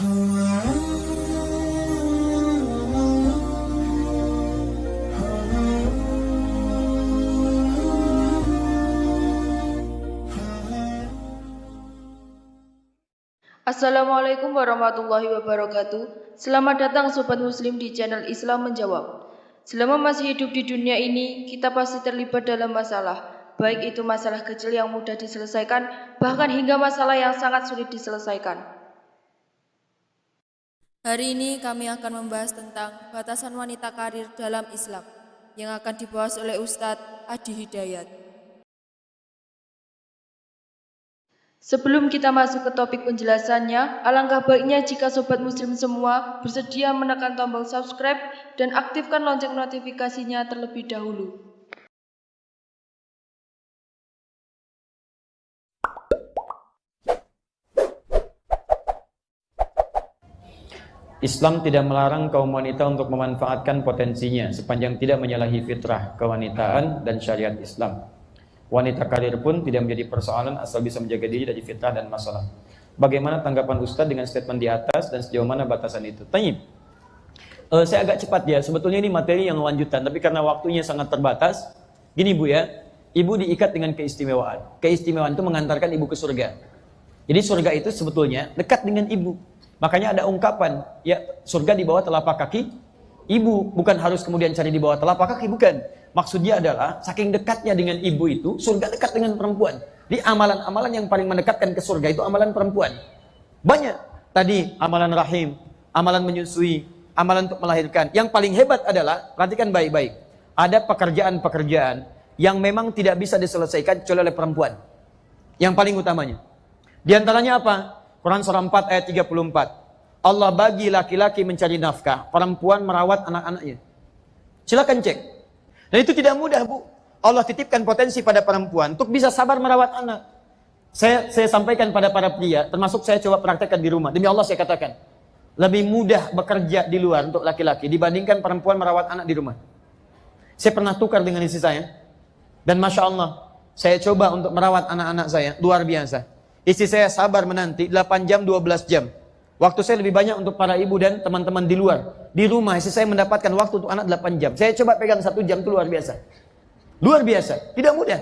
Assalamualaikum warahmatullahi wabarakatuh. Selamat datang Sobat Muslim di channel Islam Menjawab. Selama masih hidup di dunia ini, kita pasti terlibat dalam masalah. Baik itu masalah kecil yang mudah diselesaikan, bahkan hingga masalah yang sangat sulit diselesaikan. Hari ini kami akan membahas tentang batasan wanita karir dalam Islam yang akan dibahas oleh Ustadz Adi Hidayat. Sebelum kita masuk ke topik penjelasannya, alangkah baiknya jika Sobat Muslim semua bersedia menekan tombol subscribe dan aktifkan lonceng notifikasinya terlebih dahulu. Islam tidak melarang kaum wanita untuk memanfaatkan potensinya sepanjang tidak menyalahi fitrah kewanitaan dan syariat Islam. Wanita karir pun tidak menjadi persoalan asal bisa menjaga diri dari fitnah dan masalah. Bagaimana tanggapan Ustadz dengan statement di atas dan sejauh mana batasan itu? Tayyib. Saya agak cepat ya, sebetulnya ini materi yang lanjutan, tapi karena waktunya sangat terbatas. Gini Bu ya, ibu diikat dengan keistimewaan. Keistimewaan itu mengantarkan ibu ke surga. Jadi surga itu sebetulnya dekat dengan ibu. Makanya ada ungkapan, ya surga di bawah telapak kaki ibu, bukan harus kemudian cari di bawah telapak kaki, bukan. Maksudnya adalah, saking dekatnya dengan ibu itu, surga dekat dengan perempuan. Di amalan-amalan yang paling mendekatkan ke surga itu amalan perempuan. Banyak. Tadi, amalan rahim, amalan menyusui, amalan untuk melahirkan. Yang paling hebat adalah, perhatikan baik-baik. Ada pekerjaan-pekerjaan yang memang tidak bisa diselesaikan kecuali oleh perempuan. Yang paling utamanya. Di antaranya apa? Quran surah 4 ayat 34. Allah bagi laki-laki mencari nafkah, perempuan merawat anak-anaknya. Silakan cek. Dan itu tidak mudah Bu. Allah titipkan potensi pada perempuan untuk bisa sabar merawat anak. Saya sampaikan pada para pria, termasuk saya coba praktekkan di rumah. Demi Allah saya katakan, lebih mudah bekerja di luar untuk laki-laki dibandingkan perempuan merawat anak di rumah. Saya pernah tukar dengan istri saya. Dan Masya Allah, saya coba untuk merawat anak-anak saya, luar biasa. Istri saya sabar menanti 8 jam, 12 jam. Waktu saya lebih banyak untuk para ibu dan teman-teman di luar. Di rumah istri saya mendapatkan waktu untuk anak 8 jam. Saya coba pegang 1 jam, itu luar biasa. Luar biasa, tidak mudah.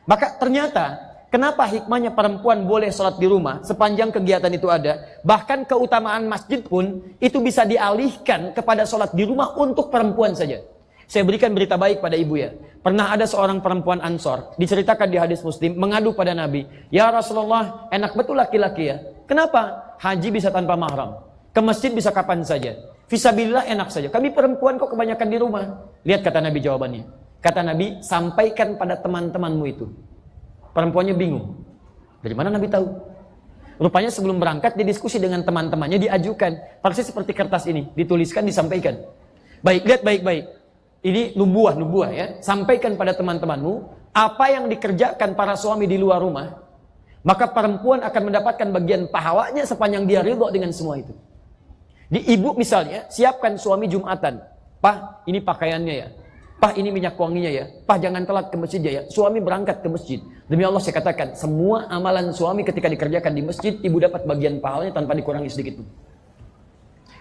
Maka ternyata, kenapa hikmahnya perempuan boleh sholat di rumah, sepanjang kegiatan itu ada. Bahkan keutamaan masjid pun, itu bisa dialihkan kepada sholat di rumah untuk perempuan saja. Saya berikan berita baik pada ibu ya. Pernah ada seorang perempuan Ansor, diceritakan di hadis Muslim, mengadu pada Nabi, "Ya Rasulullah, enak betul laki-laki ya. Kenapa? Haji bisa tanpa mahram, ke masjid bisa kapan saja. Fisabilillah enak saja. Kami perempuan kok kebanyakan di rumah." Lihat kata Nabi jawabannya. Kata Nabi, sampaikan pada teman-temanmu itu. Perempuannya bingung. Dari mana Nabi tahu? Rupanya sebelum berangkat dia diskusi dengan teman-temannya, diajukan. Persis seperti kertas ini, dituliskan, disampaikan. Baik, lihat baik-baik. Ini nubuah ya. Sampaikan pada teman-temanmu apa yang dikerjakan para suami di luar rumah, maka perempuan akan mendapatkan bagian pahalanya sepanjang dia ridho dengan semua itu. Di ibu misalnya, siapkan suami Jumatan. "Pah, ini pakaiannya ya. Pah, ini minyak wanginya ya. Pah, jangan telat ke masjid ya." Suami berangkat ke masjid. Demi Allah saya katakan, semua amalan suami ketika dikerjakan di masjid, ibu dapat bagian pahalanya tanpa dikurangi sedikit pun.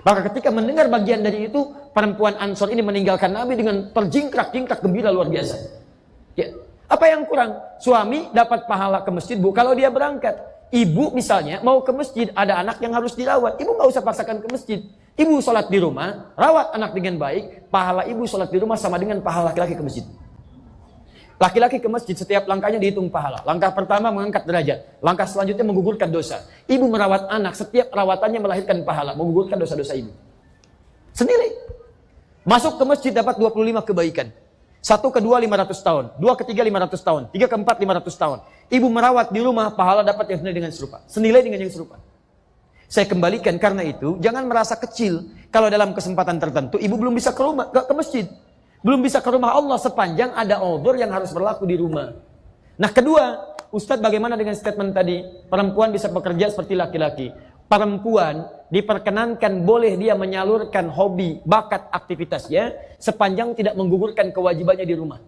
Maka ketika mendengar bagian dari itu, perempuan Ansor ini meninggalkan Nabi dengan terjingkrak-jingkrak gembira luar biasa. Ya. Apa yang kurang? Suami dapat pahala ke masjid Bu kalau dia berangkat. Ibu misalnya mau ke masjid, ada anak yang harus dirawat. Ibu nggak usah paksakan ke masjid. Ibu sholat di rumah, rawat anak dengan baik. Pahala ibu sholat di rumah sama dengan pahala laki-laki ke masjid. Laki-laki ke masjid setiap langkahnya dihitung pahala. Langkah pertama mengangkat derajat. Langkah selanjutnya menggugurkan dosa. Ibu merawat anak, setiap perawatannya melahirkan pahala, menggugurkan dosa-dosa ibu. Senilai. Masuk ke masjid dapat 25 kebaikan. 1 ke 2 500 tahun, 2 ke 3 500 tahun, 3 ke 4 500 tahun. Ibu merawat di rumah, pahala dapat yang senilai dengan serupa. Senilai dengan yang serupa. Saya kembalikan karena itu, jangan merasa kecil kalau dalam kesempatan tertentu ibu belum bisa ke rumah, ke masjid. Belum bisa ke rumah Allah sepanjang ada uzur yang harus berlaku di rumah. Nah kedua, Ustadz bagaimana dengan statement tadi? Perempuan bisa bekerja seperti laki-laki. Perempuan diperkenankan boleh dia menyalurkan hobi, bakat, aktivitasnya sepanjang tidak menggugurkan kewajibannya di rumah.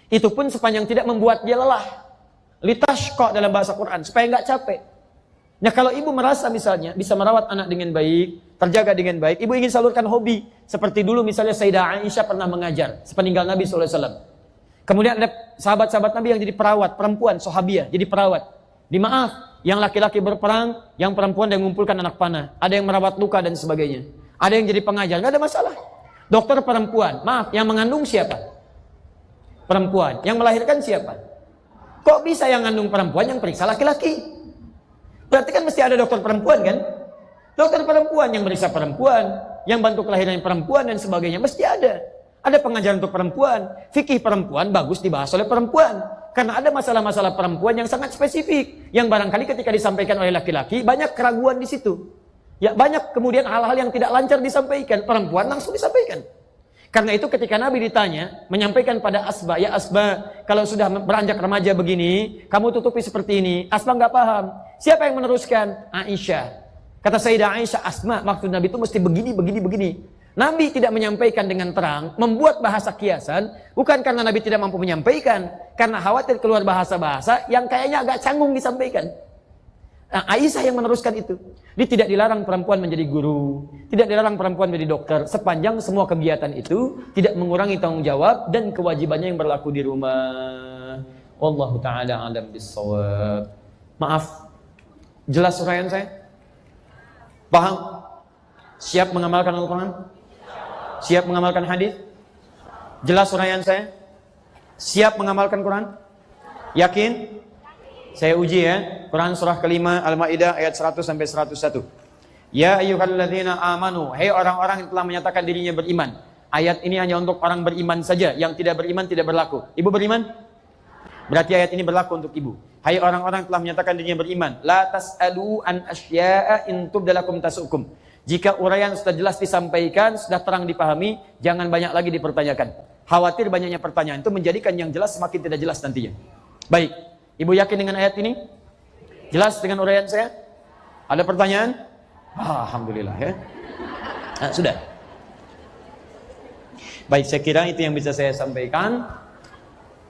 Itu pun sepanjang tidak membuat dia lelah. Litashqa dalam bahasa Quran, supaya nggak capek. Nah kalau ibu merasa misalnya bisa merawat anak dengan baik, terjaga dengan baik, ibu ingin salurkan hobi. Seperti dulu misalnya Sayyidah Aisyah pernah mengajar sepeninggal Nabi SAW. Kemudian ada sahabat-sahabat Nabi yang jadi perawat, perempuan, sahabiah, jadi perawat. Dimaaf, yang laki-laki berperang, yang perempuan yang mengumpulkan anak panah. Ada yang merawat luka dan sebagainya. Ada yang jadi pengajar, nggak ada masalah. Dokter perempuan, maaf, yang mengandung siapa? Perempuan. Yang melahirkan siapa? Kok bisa yang mengandung perempuan yang periksa laki-laki? Berarti kan mesti ada dokter perempuan kan? Dokter perempuan yang meriksa perempuan, yang bantu kelahiran perempuan dan sebagainya, mesti ada. Ada pengajaran untuk perempuan, fikih perempuan bagus dibahas oleh perempuan. Karena ada masalah-masalah perempuan yang sangat spesifik, yang barangkali ketika disampaikan oleh laki-laki banyak keraguan di situ. Ya banyak kemudian hal-hal yang tidak lancar disampaikan, perempuan langsung disampaikan. Karena itu ketika Nabi ditanya, menyampaikan pada Asma, ya Asma, kalau sudah beranjak remaja begini, kamu tutupi seperti ini. Asma nggak paham. Siapa yang meneruskan? Aisyah. Kata Sayyidah Aisyah, Asma, maksud Nabi itu mesti begini, begini, begini. Nabi tidak menyampaikan dengan terang, membuat bahasa kiasan, bukan karena Nabi tidak mampu menyampaikan, karena khawatir keluar bahasa-bahasa yang kayaknya agak canggung disampaikan. Nah, Aisyah yang meneruskan itu. Dia tidak dilarang perempuan menjadi guru, tidak dilarang perempuan menjadi dokter, sepanjang semua kegiatan itu tidak mengurangi tanggung jawab dan kewajibannya yang berlaku di rumah. Wallahu ta'ala alam bissawab. Maaf, jelas uraian saya? Paham? Siap mengamalkan Al-Quran? Siap mengamalkan hadis? Jelas uraian saya? Siap mengamalkan Quran? Yakin? Saya uji ya. Quran surah kelima Al-Maidah ayat 100 sampai 101. Ya ayyuhalladzina amanu, hai orang-orang yang telah menyatakan dirinya beriman. Ayat ini hanya untuk orang beriman saja, yang tidak beriman tidak berlaku. Ibu beriman? Berarti ayat ini berlaku untuk ibu. Hai orang-orang yang telah menyatakan dirinya beriman, la tas'alu an asya'a in tubdalakum tasukum. Jika uraian sudah jelas disampaikan, sudah terang dipahami, jangan banyak lagi dipertanyakan. Khawatir banyaknya pertanyaan itu menjadikan yang jelas semakin tidak jelas nantinya. Baik, ibu yakin dengan ayat ini? Jelas dengan uraian saya? Ada pertanyaan? Alhamdulillah ya. Nah, sudah. Baik, saya kira itu yang bisa saya sampaikan.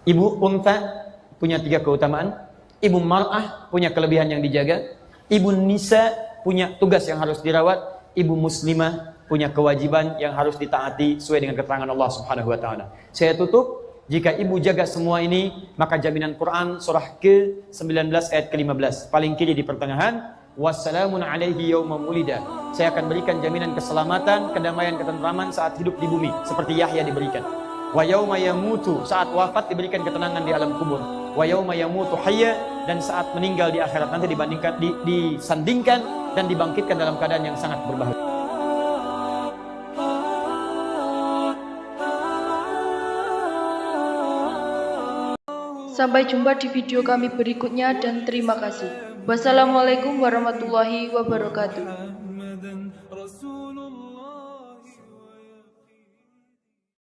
Ibu unta punya 3 keutamaan. Ibu mar'ah punya kelebihan yang dijaga. Ibu nisa punya tugas yang harus dirawat. Ibu muslimah punya kewajiban yang harus ditaati sesuai dengan keterangan Allah Subhanahu wa taala. Saya tutup, jika ibu jaga semua ini, maka jaminan Quran surah ke-19 ayat ke-15, paling kiri di pertengahan, wassalamun alaihi yawma mulida. Saya akan berikan jaminan keselamatan, kedamaian, ketentraman saat hidup di bumi seperti Yahya diberikan. Wa yauma yamutu, saat wafat diberikan ketenangan di alam kubur. Wa yauma yamutu hayya, dan saat meninggal di akhirat nanti disandingkan dan dibangkitkan dalam keadaan yang sangat berbahagia. Sampai jumpa di video kami berikutnya dan terima kasih. Wassalamualaikum warahmatullahi wabarakatuh.